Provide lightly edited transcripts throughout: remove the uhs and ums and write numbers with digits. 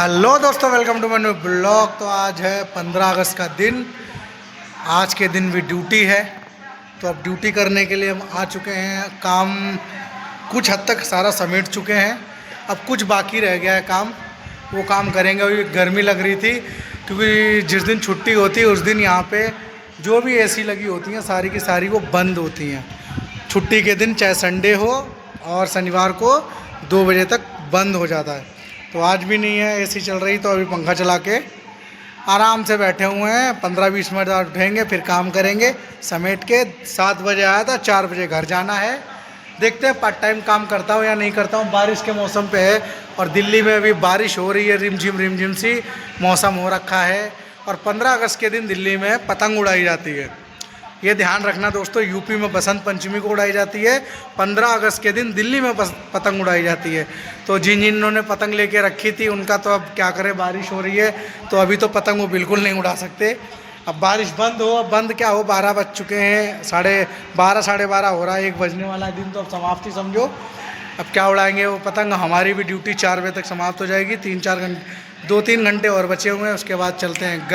Hello दोस्तों, welcome to my new blog. तो आज है 15 अगस्त का दिन। आज के दिन भी ड्यूटी है, तो अब ड्यूटी करने के लिए हम आ चुके हैं। काम कुछ हद तक सारा समेट चुके हैं, अब कुछ बाकी रह गया है काम, वो काम करेंगे। अभी गर्मी लग रही थी क्योंकि जिस दिन छुट्टी होती है उस दिन यहाँ पे जो भी एसी लगी होती हैं सारी की सारी वो बंद होती हैं। छुट्टी के दिन चाहे संडे हो और शनिवार को 2 बजे तक बंद हो जाता है। तो आज भी नहीं है, एसी चल रही, तो अभी पंखा चला के आराम से बैठे हुए हैं। 15-20 मिनट बाद उठेंगे, फिर काम करेंगे समेट के। 7 बजे आया था, 4 बजे घर जाना है। देखते हैं पार्ट टाइम काम करता हूँ या नहीं करता हूँ। बारिश के मौसम पे है और दिल्ली में अभी बारिश हो रही है, रिमझिम सी मौसम हो रखा है। और 15 अगस्त के दिन दिल्ली में पतंग उड़ाई जाती है। ये ध्यान रखना दोस्तों, यूपी में बसंत पंचमी को उड़ाई जाती है, 15 अगस्त के दिन दिल्ली में पतंग उड़ाई जाती है। तो जिन्होंने पतंग लेके रखी थी उनका तो अब क्या करें, बारिश हो रही है तो अभी तो पतंग वो बिल्कुल नहीं उड़ा सकते। अब बारिश बंद हो, अब बंद क्या हो, 12 बज चुके हैं, 12:30 साढ़े 12 हो रहा है, 1 बजने वाला है दिन, तो अब समाप्ति समझो। अब क्या उड़ाएंगे वो पतंग। हमारी भी ड्यूटी 4 बजे तक समाप्त हो जाएगी। 2-3 घंटे और बचे हुए हैं, उसके बाद चलते हैं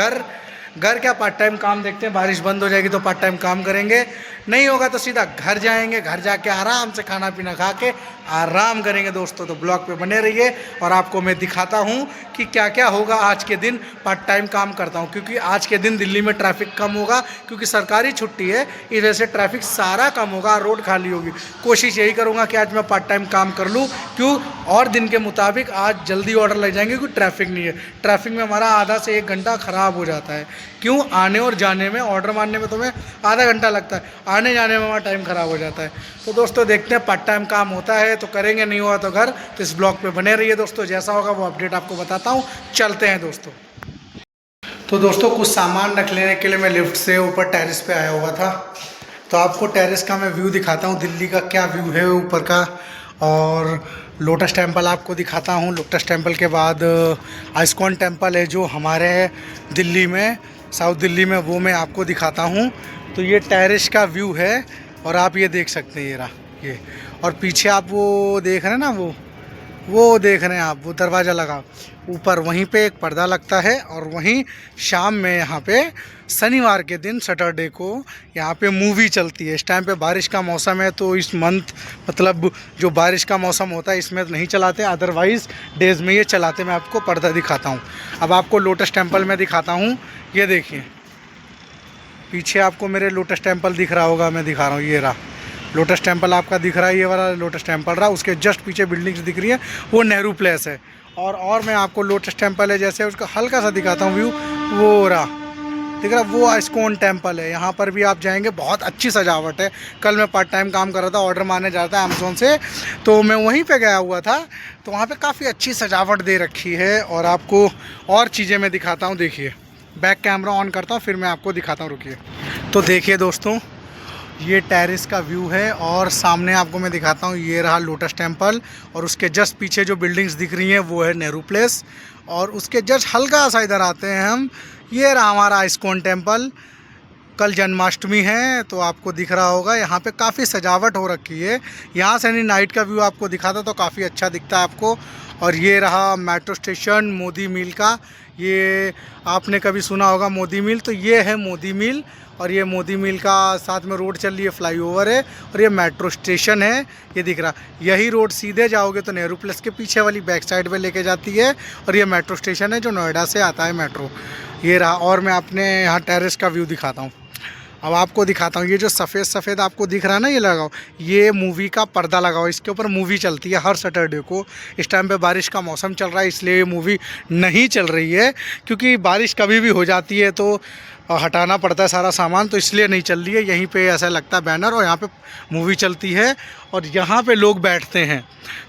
घर क्या पार्ट टाइम काम देखते हैं। बारिश बंद हो जाएगी तो पार्ट टाइम काम करेंगे, नहीं होगा तो सीधा घर जाएंगे। घर जाके आराम से खाना पीना खा के आराम करेंगे दोस्तों। तो ब्लॉग पे बने रहिए और आपको मैं दिखाता हूँ कि क्या क्या होगा आज के दिन पार्ट टाइम काम करता हूँ। क्योंकि आज के दिन दिल्ली में ट्रैफिक कम होगा, क्योंकि सरकारी छुट्टी है, इस वजह से ट्रैफिक सारा कम होगा, रोड खाली होगी। कोशिश यही करूँगा कि आज मैं पार्ट टाइम काम कर लूँ, क्यों और दिन के मुताबिक आज जल्दी ऑर्डर लग जाएंगे, क्योंकि ट्रैफिक नहीं है। ट्रैफिक में हमारा आधा से 1 घंटा ख़राब हो जाता है। क्यों, आने और जाने में, ऑर्डर मारने में तुम्हें आधा घंटा लगता है, आने जाने में हमारा टाइम ख़राब हो जाता है। तो दोस्तों देखते हैं, पार्ट टाइम काम होता है तो करेंगे, नहीं हुआ तो घर। तो इस ब्लॉग पे बने रहिए दोस्तों, जैसा होगा वो अपडेट आपको बताता हूँ। चलते हैं दोस्तों। तो दोस्तों कुछ सामान रख लेने के लिए मैं लिफ्ट से ऊपर टेरेस पे आया हुआ था। तो आपको टेरेस का मैं व्यू दिखाता हूँ, दिल्ली का क्या व्यू है ऊपर का। और लोटस टेम्पल आपको दिखाता हूँ। लोटस टेम्पल के बाद आइस्कॉन टेम्पल है जो हमारे दिल्ली में, साउथ दिल्ली में, वो मैं आपको दिखाता हूँ। तो ये टेरेस का व्यू है और आप ये देख सकते हैं, ये रहा ये। और पीछे आप वो देख रहे हैं ना, वो देख रहे हैं आप, वो दरवाज़ा लगा ऊपर, वहीं पे एक पर्दा लगता है। और वहीं शाम में यहाँ पे शनिवार के दिन, सैटरडे को, यहाँ पे मूवी चलती है। इस टाइम पे बारिश का मौसम है तो इस मंथ, मतलब जो बारिश का मौसम होता है इसमें नहीं चलाते, अदरवाइज़ डेज़ में ये चलाते। मैं आपको पर्दा दिखाता हूँ। अब आपको लोटस टेम्पल में दिखाता हूँ। ये देखिए पीछे आपको मेरे लोटस टेम्पल दिख रहा होगा, मैं दिखा रहा हूँ, ये रहा लोटस टेम्पल आपका दिख रहा है, ये वाला लोटस टेम्पल रहा। उसके जस्ट पीछे बिल्डिंग्स दिख रही है, वो नेहरू प्लेस है। और मैं आपको लोटस टेम्पल है जैसे उसका हल्का सा दिखाता हूँ व्यू, वो रहा दिख रहा, वो आइस्कॉन टेम्पल है। यहाँ पर भी आप जाएंगे, बहुत अच्छी सजावट है। कल मैं पार्ट टाइम काम कर रहा था, ऑर्डर मारने जा रहा था अमेज़ोन से, तो मैं वहीं पे गया हुआ था। तो वहाँ पे काफ़ी अच्छी सजावट दे रखी है। और आपको और चीज़ें मैं दिखाता हूँ। देखिए बैक कैमरा ऑन करता हूँ, फिर मैं आपको दिखाता हूँ, रुकिए। तो देखिए दोस्तों, ये टेरेस का व्यू है और सामने आपको मैं दिखाता हूँ, ये रहा लोटस टेम्पल। और उसके जस्ट पीछे जो बिल्डिंग्स दिख रही हैं वो है नेहरू प्लेस। और उसके जस्ट हल्का सा इधर आते हैं हम, ये रहा हमारा आइस्कॉन टेम्पल। कल जन्माष्टमी है तो आपको दिख रहा होगा, यहाँ पे काफ़ी सजावट हो रखी है। यहाँ से नहीं, नाइट का व्यू आपको दिखाता तो काफ़ी अच्छा दिखता है आपको। और ये रहा मेट्रो स्टेशन मोदी मिल का। ये आपने कभी सुना होगा मोदी मिल, तो ये है मोदी मिल। और ये मोदी मिल का साथ में रोड चल रही है, फ्लाईओवर है, और ये मेट्रो स्टेशन है, ये दिख रहा। यही रोड सीधे जाओगे तो नेहरू प्लेस के पीछे वाली बैक साइड पे लेके जाती है। और ये मेट्रो स्टेशन है जो नोएडा से आता है मेट्रो, ये रहा। और मैं अपने यहाँ टेरेस का व्यू दिखाता हूँ। अब आपको दिखाता हूँ, ये जो सफ़ेद आपको दिख रहा है ना, ये लगाओ, ये मूवी का पर्दा लगाओ। इसके ऊपर मूवी चलती है हर सैटरडे को। इस टाइम पे बारिश का मौसम चल रहा है इसलिए ये मूवी नहीं चल रही है, क्योंकि बारिश कभी भी हो जाती है तो हटाना पड़ता है सारा सामान, तो इसलिए नहीं चल रही है। यहीं पे ऐसा लगता है बैनर, और यहाँ पे मूवी चलती है। और यहाँ पे लोग बैठते हैं,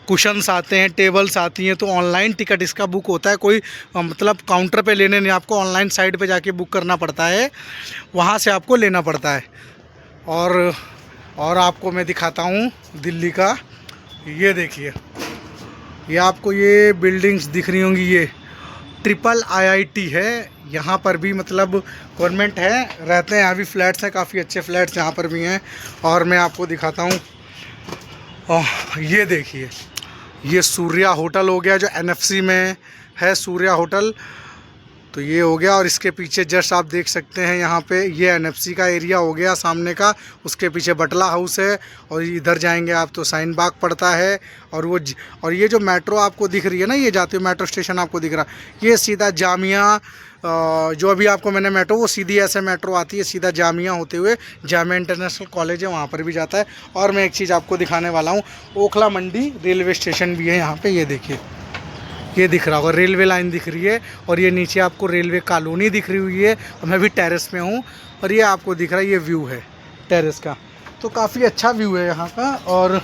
कुशन्स आते हैं, टेबल्स आती हैं। तो ऑनलाइन टिकट इसका बुक होता है, कोई मतलब काउंटर पे लेने नहीं, आपको ऑनलाइन साइट पे जाके बुक करना पड़ता है, वहाँ से आपको लेना पड़ता है। और आपको मैं दिखाता हूँ दिल्ली का, ये देखिए, ये आपको ये बिल्डिंग्स दिख रही होंगी, ये ट्रिपल IIT है। यहाँ पर भी मतलब गवर्नमेंट है, रहते हैं यहाँ भी, फ्लैट्स हैं, काफ़ी अच्छे फ्लैट्स यहाँ पर भी हैं। और मैं आपको दिखाता हूँ, ये देखिए, ये सूर्या होटल हो गया जो NFC में है, सूर्या होटल। तो ये हो गया, और इसके पीछे जस्ट आप देख सकते हैं यहाँ पे ये NFC का एरिया हो गया सामने का। उसके पीछे बटला हाउस है, और इधर जाएंगे आप तो शाहीन बाग पड़ता है। और ये जो मेट्रो आपको दिख रही है ना, ये जाती हुई मेट्रो स्टेशन आपको दिख रहा है, ये सीधा जामिया, जो अभी आपको मैंने मेट्रो, वो सीधी ऐसे मेट्रो आती है सीधा जामिया होते हुए, जामिया इंटरनेशनल कॉलेज है वहाँ पर भी जाता है। और मैं एक चीज़ आपको दिखाने वाला हूँ, ओखला मंडी रेलवे स्टेशन भी है यहाँ पे। ये देखिए, ये दिख रहा होगा, रेलवे लाइन दिख रही है, और ये नीचे आपको रेलवे कॉलोनी दिख रही हुई है। और मैं भी टेरेस में हूँ, और ये आपको दिख रहा है, ये व्यू है टेरेस का। तो काफ़ी अच्छा व्यू है यहाँ का। और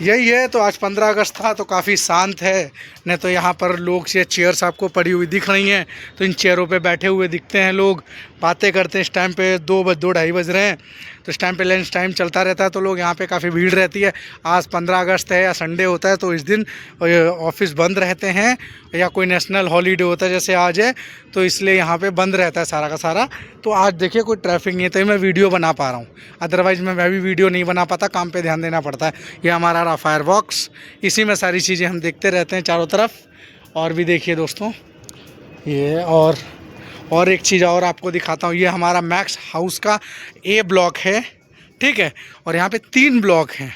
यही है, तो आज 15 अगस्त था तो काफ़ी शांत है। नहीं तो यहाँ पर लोग से चेयर्स आपको पड़ी हुई दिख रही हैं, तो इन चेयरों पे बैठे हुए दिखते हैं लोग, बातें करते हैं। इस टाइम पे 2-2:30 बज रहे हैं, तो इस टाइम पे लंच टाइम चलता रहता है, तो लोग यहाँ पे काफ़ी भीड़ रहती है। आज 15 अगस्त है या संडे होता है, तो इस दिन ऑफिस बंद रहते हैं, या कोई नेशनल हॉलीडे होता है जैसे आज है, तो इसलिए यहाँ पे बंद रहता है सारा का सारा। तो आज देखिए कोई ट्रैफिक नहीं है, तो मैं वीडियो बना पा रहा हूँ, अदरवाइज़ मैं भी वीडियो नहीं बना पाता, काम पे ध्यान देना पड़ता है। ये हमारा रहा फायर बॉक्स, इसी में सारी चीज़ें हम देखते रहते हैं चारों तरफ। और भी देखिए दोस्तों, ये और एक चीज़ और आपको दिखाता हूँ, ये हमारा मैक्स हाउस का A ब्लॉक है, ठीक है। और यहाँ पे 3 ब्लॉक हैं,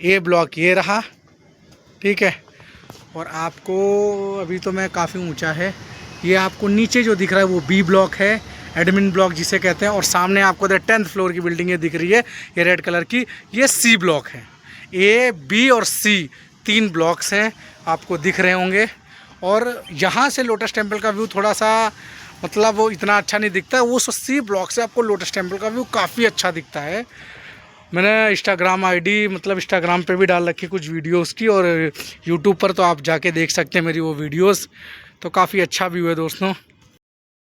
A ब्लॉक ये रहा, ठीक है। और आपको अभी तो मैं काफ़ी ऊंचा है, ये आपको नीचे जो दिख रहा है वो B ब्लॉक है, एडमिन ब्लॉक जिसे कहते हैं। और सामने आपको 10th फ्लोर की बिल्डिंग ये दिख रही है, ये रेड कलर की, ये C ब्लॉक है। A, B और C 3 ब्लॉक्स हैं, आपको दिख रहे होंगे। और यहाँ से लोटस टेम्पल का व्यू थोड़ा सा, मतलब वो इतना अच्छा नहीं दिखता है, वो C ब्लॉक से आपको लोटस टेम्पल का व्यू काफ़ी अच्छा दिखता है। मैंने इंस्टाग्राम ID, मतलब इंस्टाग्राम पे भी डाल रखी कुछ वीडियोस की, और यूट्यूब पर तो आप जाके देख सकते हैं मेरी वो वीडियोस। तो काफ़ी अच्छा व्यू है दोस्तों।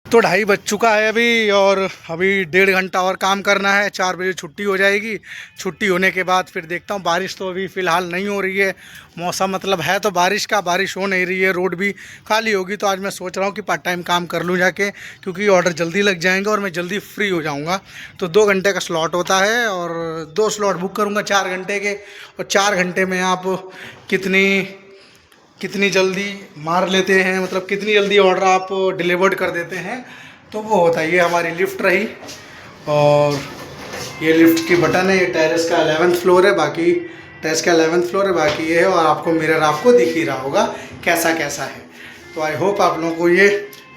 तो 2:30 बज चुका है अभी, और अभी 1.5 घंटा और काम करना है, 4 बजे छुट्टी हो जाएगी। छुट्टी होने के बाद फिर देखता हूँ, बारिश तो अभी फ़िलहाल नहीं हो रही है, मौसम मतलब है तो बारिश का, बारिश हो नहीं रही है, रोड भी खाली होगी। तो आज मैं सोच रहा हूँ कि पार्ट टाइम काम कर लूँ जाके, क्योंकि ऑर्डर जल्दी लग जाएंगे और मैं जल्दी फ्री हो जाऊँगा। तो 2 घंटे का स्लॉट होता है, और 2 स्लॉट बुक करूँगा 4 घंटे के, और 4 घंटे में आप कितनी जल्दी मार लेते हैं, मतलब कितनी जल्दी ऑर्डर आप डिलीवर्ड कर देते हैं, तो वो होता है। ये हमारी लिफ्ट रही, और ये लिफ्ट की बटन है, ये टेरेस का 11th फ्लोर है, बाकी टेरेस का 11th फ्लोर है, बाकी ये है। और आपको मिरर आपको दिख ही रहा होगा कैसा कैसा है। तो आई होप आप लोगों को ये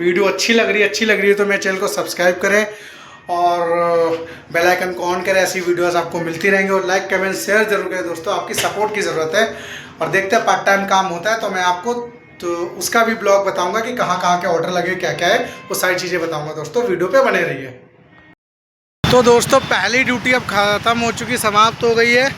वीडियो अच्छी लग रही है तो मेरे चैनल को सब्सक्राइब करें, और बेल आइकन को ऑन करें, ऐसी वीडियोस आपको मिलती रहेंगी। और लाइक कमेंट शेयर जरूर करें दोस्तों, आपकी सपोर्ट की ज़रूरत है। और देखते हैं पार्ट टाइम काम होता है तो मैं आपको तो उसका भी ब्लॉग बताऊंगा कि कहाँ के ऑर्डर लगे, क्या क्या है, वो सारी चीज़ें बताऊंगा दोस्तों। वीडियो पे बने रहिए। तो दोस्तों पहली ड्यूटी अब ख़त्म हो चुकी, समाप्त हो गई है।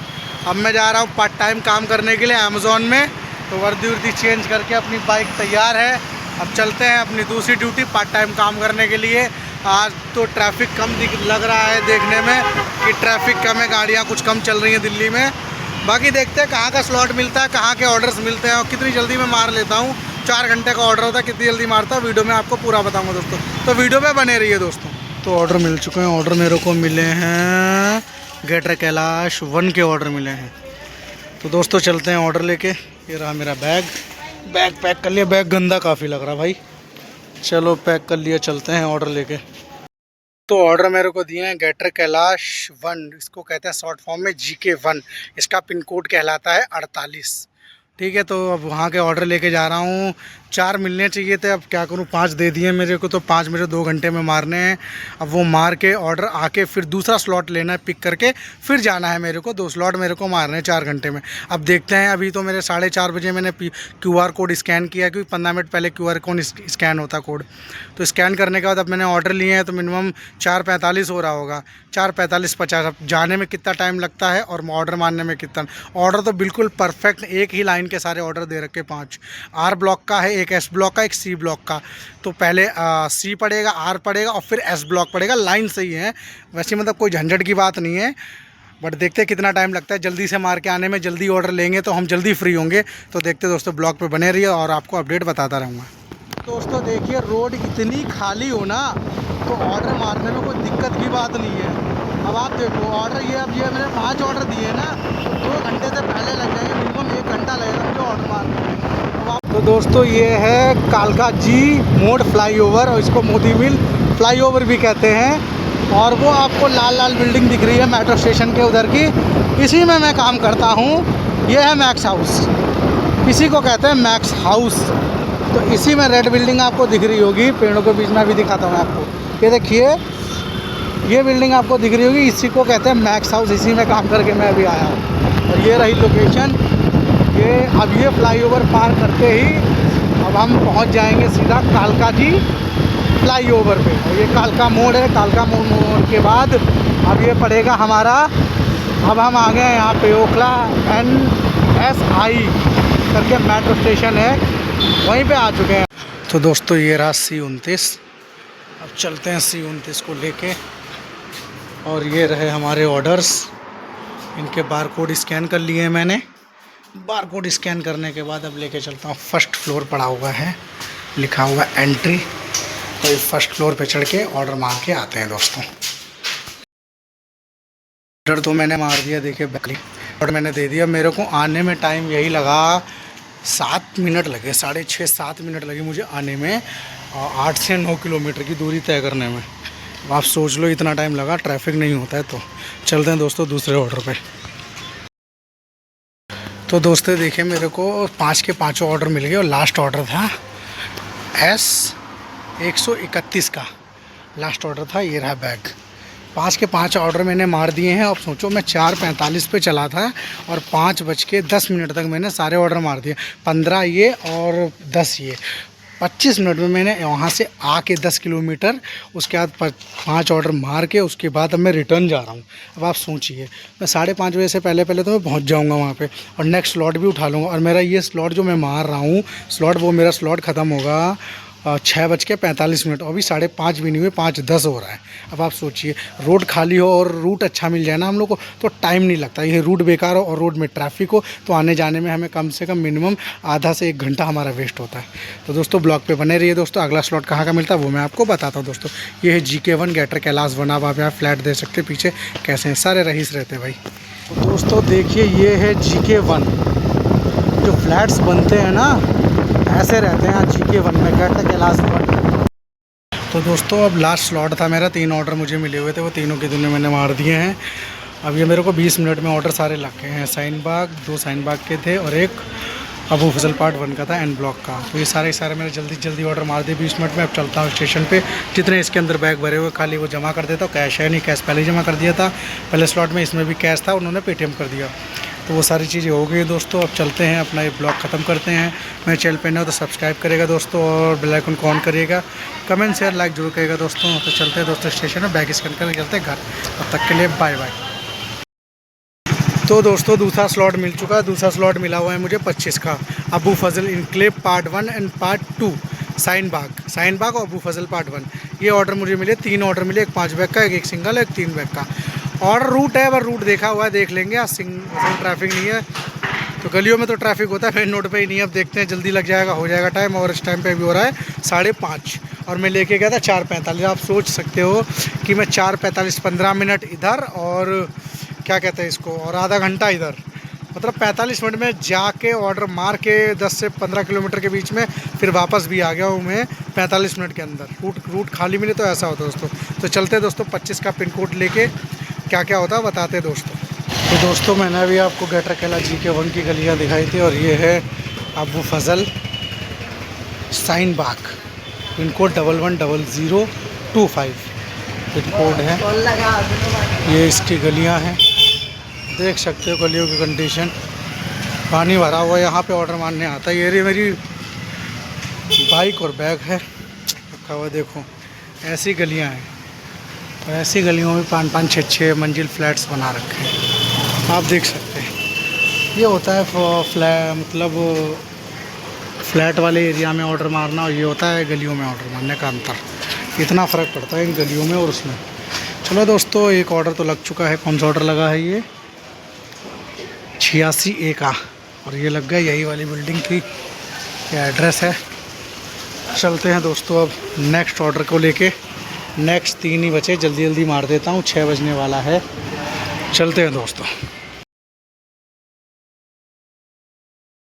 अब मैं जा रहा हूँ पार्ट टाइम काम करने के लिए अमेज़ॉन में। तो वर्दी चेंज करके अपनी बाइक तैयार है, अब चलते हैं अपनी दूसरी ड्यूटी पार्ट टाइम काम करने के लिए। आज तो ट्रैफिक कम लग रहा है देखने में कि ट्रैफिक कम है, गाड़ियाँ कुछ कम चल रही हैं दिल्ली में। बाकी देखते हैं कहाँ का स्लॉट मिलता है, कहाँ के ऑर्डर्स मिलते हैं, और कितनी जल्दी मैं मार लेता हूँ। 4 घंटे का ऑर्डर होता है, कितनी जल्दी मारता है वीडियो में आपको पूरा बताऊँगा दोस्तों। तो वीडियो में बने रहिए दोस्तों। तो ऑर्डर मिल चुके हैं, ऑर्डर मेरे को मिले हैं गेटर कैलाश 1 के ऑर्डर मिले हैं। तो दोस्तों चलते हैं ऑर्डर लेके। ये रहा मेरा बैग पैक कर लिया। बैग गंदा काफ़ी लग रहा भाई, चलो पैक कर लिया, चलते हैं ऑर्डर लेके। तो ऑर्डर मेरे को दिए हैं गेटर कैलाश 1, इसको कहते हैं शॉर्ट फॉर्म में GK1। इसका पिन कोड कहलाता है 48, ठीक है। तो अब वहाँ के ऑर्डर लेके जा रहा हूँ। 4 मिलने चाहिए थे, अब क्या करूँ, 5 दे दिए मेरे को, तो 5 मेरे 2 घंटे में मारने हैं। अब वो मार के ऑर्डर आके फिर दूसरा स्लॉट लेना है, पिक करके फिर जाना है मेरे को। 2 स्लॉट मेरे को मारने हैं 4 घंटे में। अब देखते हैं, अभी तो मेरे 4:30 बजे मैंने QR कोड स्कैन किया, क्योंकि 15 मिनट पहले QR कोड स्कैन होता कोड। तो स्कैन करने के बाद अब मैंने ऑर्डर लिए हैं, तो मिनिमम 4:45 हो रहा होगा, 4:45-50। अब जाने में कितना टाइम लगता है और ऑर्डर मारने में कितना। ऑर्डर तो बिल्कुल परफेक्ट, एक ही लाइन के सारे ऑर्डर दे रखे 5। R ब्लॉक का है, एक S ब्लॉक का, एक C ब्लॉक का। तो पहले C पड़ेगा, R पड़ेगा, और फिर S ब्लॉक पड़ेगा। लाइन सही है वैसे, मतलब कोई झंझट की बात नहीं है। बट देखते हैं कितना टाइम लगता है, जल्दी से मार के आने में। जल्दी ऑर्डर लेंगे तो हम जल्दी फ्री होंगे। तो देखते दोस्तों, ब्लॉग पे बने रहिए और आपको अपडेट बताता रहूँगा। दोस्तों देखिए, रोड इतनी खाली हो ना, तो ऑर्डर मारने में कोई दिक्कत की बात नहीं है। अब आप देखो ऑर्डर, ये मैंने 5 ऑर्डर दिए ना, तो 2 घंटे से पहले लग जाएंगे, मिनिमम 1 घंटा घंटा लगेगा मुझे ऑर्डर मारने। तो दोस्तों ये है कालका जी मोड़ फ्लाईओवर, और इसको मोदी मिल फ्लाईओवर भी कहते हैं। और वो आपको लाल लाल बिल्डिंग दिख रही है मेट्रो स्टेशन के उधर की, इसी में मैं काम करता हूँ। ये है मैक्स हाउस, इसी को कहते हैं मैक्स हाउस। तो इसी में रेड बिल्डिंग आपको दिख रही होगी, पेड़ों के बीच में भी दिखाता हूँ आपको। ये देखिए, ये बिल्डिंग आपको दिख रही होगी, इसी को कहते हैं मैक्स हाउस। इसी में काम करके मैं अभी आया हूँ। और ये रही लोकेशन। अब ये फ्लाईओवर पार करते ही अब हम पहुँच जाएंगे सीधा कालका जी फ्लाईओवर पे। और ये कालका मोड़ है। कालका मोड़ के बाद अब ये पड़ेगा हमारा, अब हम आ गए यहाँ पे ओखला NSI करके मेट्रो स्टेशन है, वहीं पे आ चुके हैं। तो दोस्तों ये रहा C29। अब चलते हैं C29 को लेके। और ये रहे हमारे ऑर्डर्स, इनके बारकोड स्कैन कर लिए हैं मैंने। बारकोड स्कैन करने के बाद अब लेके चलता हूँ। फर्स्ट फ्लोर पड़ा हुआ है, लिखा हुआ एंट्री। तो ये फर्स्ट फ्लोर पे चढ़ के ऑर्डर मार के आते हैं दोस्तों। ऑर्डर तो मैंने मार दिया, देखिए बैकली ऑर्डर मैंने दे दिया। मेरे को आने में टाइम यही लगा 7 मिनट लगे, 6.5-7 मिनट लगे मुझे आने में, और 8 से 9 किलोमीटर की दूरी तय करने में। आप सोच लो इतना टाइम लगा, ट्रैफिक नहीं होता है। तो चलते हैं दोस्तों दूसरे ऑर्डर पे। तो दोस्तों देखिए, मेरे को 5 के 5 ऑर्डर मिल गए, और लास्ट ऑर्डर था S131 का लास्ट ऑर्डर था। ये रहा बैग। 5 के 5 ऑर्डर मैंने मार दिए हैं। अब सोचो, मैं 4:45 पे चला था और 5:10 तक मैंने सारे ऑर्डर मार दिए। 15 ये और 10 ये, 25 मिनट में मैंने वहाँ से आके 10 किलोमीटर, उसके बाद 5 ऑर्डर मार के, उसके बाद अब मैं रिटर्न जा रहा हूँ। अब आप सोचिए, मैं 5:30 बजे से पहले तो मैं पहुँच जाऊँगा वहाँ पे, और नेक्स्ट स्लॉट भी उठा लूँगा। और मेरा ये स्लॉट जो मैं मार रहा हूँ स्लॉट, वो मेरा स्लॉट ख़त्म होगा 6:45। अभी 5:30 भी नहीं हुए, 5:10 हो रहा है। अब आप सोचिए, रोड खाली हो और रूट अच्छा मिल जाए ना हम लोग को, तो टाइम नहीं लगता। ये रूट बेकार हो और रोड में ट्रैफिक हो, तो आने जाने में हमें कम से कम मिनिमम आधा से 1 घंटा हमारा वेस्ट होता है। तो दोस्तों ब्लॉग पे बने रहिए दोस्तों। अगला स्लॉट कहाँ का मिलता है वो मैं आपको बताता हूँ दोस्तों। ये है GK1 गेटर कैलाश वन। आप यहाँ फ्लैट दे सकते, पीछे कैसे हैं, सारे रईस रहते भाई। तो दोस्तों देखिए, ये है GK1। जो फ्लैट्स बनते हैं ना, ऐसे रहते हैं GK1 में, गेटर कैलाश वन। तो दोस्तों अब लास्ट स्लॉट था मेरा, 3 ऑर्डर मुझे मिले हुए थे, वो तीनों के दिनों मैंने मार दिए हैं। अब ये मेरे को 20 मिनट में ऑर्डर सारे लग गए हैं। शाहीन बाग, 2 शाहीन बाग के थे और 1 अबू फजल पार्ट 1 का था, एन ब्लॉक का। तो ये सारे मैंने जल्दी ऑर्डर मार दिए 20 मिनट में। अब चलता हूँ स्टेशन पे। जितने इसके अंदर बैग भरे हुए खाली वो जमा कर देता हूँ। कैश है नहीं, कैश पहले ही जमा कर दिया था। पहले स्लॉट में इसमें भी कैश था, उन्होंने पेटीएम कर दिया। तो वो सारी चीज़ें हो गई दोस्तों। अब चलते हैं, अपना ये ब्लॉग ख़त्म करते हैं। मेरे चैनल पे नए हो तो सब्सक्राइब करेगा दोस्तों, और बेल आइकन को ऑन करिएगा। कमेंट शेयर लाइक जरूर करेगा दोस्तों। तो चलते हैं दोस्तों स्टेशन में, बैग स्कैन करके चलते हैं घर। तब तक के लिए बाय बाय। तो दोस्तों दूसरा स्लॉट मिल चुका है। दूसरा स्लॉट मिला हुआ है मुझे 25 का, Abu Fazal enclave part 1 and part 2, Shaheen Bagh और अबू फजल पार्ट 1। ये ऑर्डर मुझे मिले, 3 ऑर्डर मिले, 1 5 बैग का, एक सिंगल, एक 3 बैग का। और रूट है, पर रूट देखा हुआ है, देख लेंगे। आज ट्रैफिक नहीं है, तो गलियों में तो ट्रैफिक होता है, मेन रोड पे ही नहीं है। अब देखते हैं, जल्दी लग जाएगा, हो जाएगा टाइम। और इस टाइम पे भी हो रहा है 5:30, और मैं लेके गया था 4:45। आप सोच सकते हो कि मैं 4:45, 15 मिनट इधर, और क्या कहते हैं इसको, और आधा घंटा इधर, मतलब 45 मिनट में जाके ऑर्डर मार के 10 से 15 किलोमीटर के बीच में फिर वापस भी आ गया हूँ मैं 45 मिनट के अंदर। रूट खाली मिले तो ऐसा होता है दोस्तों। तो चलते हैं दोस्तों 25 का पिन कोड लेके, क्या क्या होता है बताते हैं दोस्तों। तो दोस्तों मैंने अभी आपको गेटर कैलाश GK1 की गलियाँ दिखाई थी, और ये है अबू फजल Shaheen Bagh, pin code 110025 pin code है। ये इसकी गलियाँ हैं, देख सकते हो गलियों की कंडीशन। पानी भरा हुआ है, यहाँ पे ऑर्डर मारने आता है। ये मेरी बाइक और बैग है रखा हुआ, देखो ऐसी गलियाँ हैं। और ऐसी गलियों में 5-5, 6-6 मंजिल फ्लैट्स बना रखे हैं, आप देख सकते हैं। ये होता है मतलब फ्लैट वाले एरिया में ऑर्डर मारना, और ये होता है गलियों में ऑर्डर मारने का अंतर। इतना फ़र्क पड़ता है इन गलियों में और उसमें। चलो दोस्तों, एक ऑर्डर तो लग चुका है। कौन सा ऑर्डर लगा है? ये 86A का, और ये लग गया यही वाली बिल्डिंग की, ये एड्रेस है। चलते हैं दोस्तों अब नेक्स्ट ऑर्डर को लेके। नेक्स्ट 3 ही बचे, जल्दी मार देता हूँ, 6 बजने वाला है। चलते हैं दोस्तों।